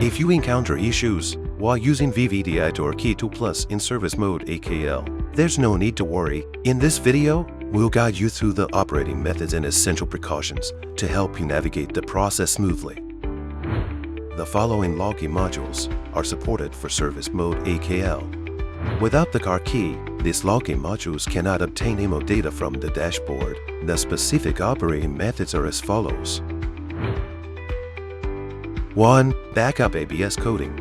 If you encounter issues while using VVDI2 or Key 2 Plus in Service Mode AKL, there's no need to worry. In this video, we'll guide you through the operating methods and essential precautions to help you navigate the process smoothly. The following login modules are supported for Service Mode AKL. Without the car key, these login modules cannot obtain IMMO data from the dashboard. The specific operating methods are as follows. 1. Backup ABS coding.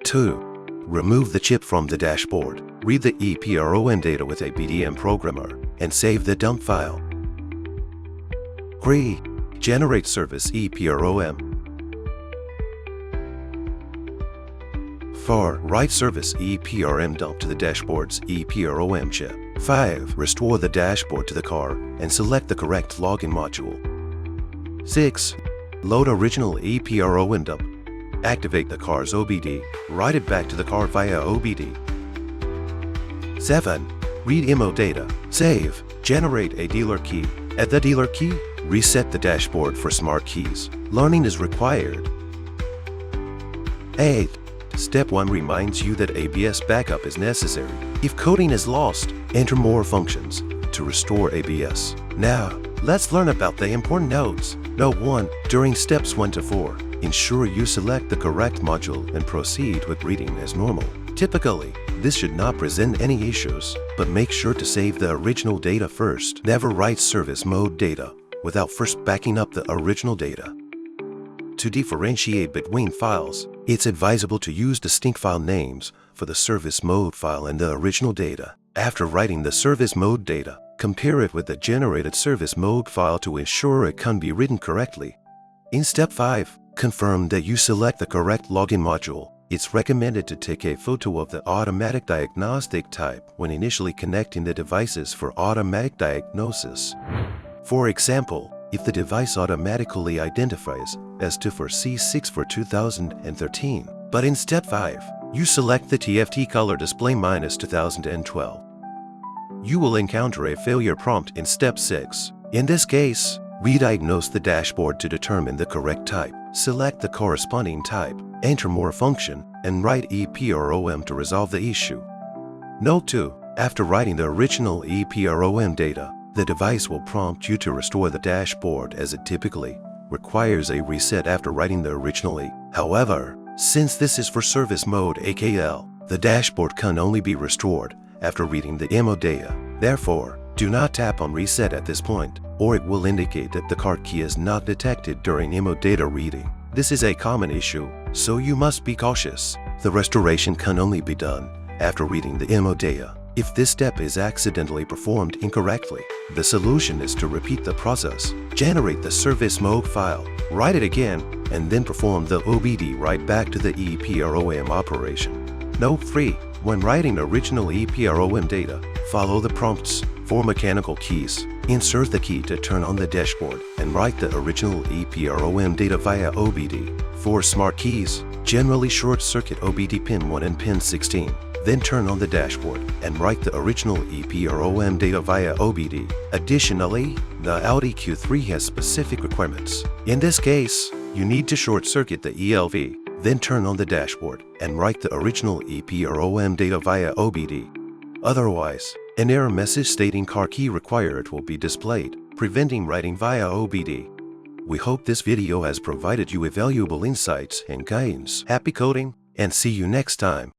2. Remove the chip from the dashboard. Read the EEPROM data with a BDM programmer and save the dump file. 3. Generate service EEPROM. 4. Write service EEPROM dump to the dashboard's EEPROM chip. 5. Restore the dashboard to the car and select the correct login module. 6. Load original EEPROM dump. Activate the car's OBD. Write it back to the car via OBD. 7. Read IMMO data. Save. Generate a dealer key. At the dealer key, reset the dashboard for smart keys. Learning is required. 8. Step 1 reminds you that ABS backup is necessary. If coding is lost, enter more functions to restore ABS. Now, let's learn about the important notes. Note 1. During steps 1 to 4, ensure you select the correct module and proceed with reading as normal. Typically, this should not present any issues, but make sure to save the original data first. Never write service mode data without first backing up the original data. To differentiate between files, it's advisable to use distinct file names for the service mode file and the original data. After writing the service mode data, compare it with the generated service mode file to ensure it can be written correctly. In step 5, confirm that you select the correct login module. It's recommended to take a photo of the automatic diagnostic type when initially connecting the devices for automatic diagnosis. For example, if the device automatically identifies as 244C64 for 2013, but in step 5, you select the TFT color display -2012. You will encounter a failure prompt in step 6. In this case, re-diagnose the dashboard to determine the correct type. Select the corresponding type, enter more function, and write EEPROM to resolve the issue. Note 2. After writing the original EEPROM data, the device will prompt you to restore the dashboard as it typically requires a reset after writing the original E. However, since this is for Service Mode AKL, the dashboard can only be restored after reading the IMMO data. Therefore, do not tap on reset at this point, or it will indicate that the card key is not detected during IMMO data reading. This is a common issue, so you must be cautious. The restoration can only be done after reading the IMMO data. If this step is accidentally performed incorrectly, the solution is to repeat the process. Generate the service mode file, write it again, and then perform the OBD write back to the EEPROM operation. Note 3. When writing original EEPROM data, follow the prompts. For mechanical keys, insert the key to turn on the dashboard and write the original EEPROM data via OBD. For smart keys, generally short-circuit OBD pin 1 and pin 16. Then turn on the dashboard and write the original EEPROM data via OBD. Additionally, the Audi Q3 has specific requirements. In this case, you need to short-circuit the ELV, then turn on the dashboard and write the original EEPROM data via OBD. Otherwise, an error message stating car key required will be displayed, preventing writing via OBD. We hope this video has provided you with valuable insights and guidance. Happy coding, and see you next time.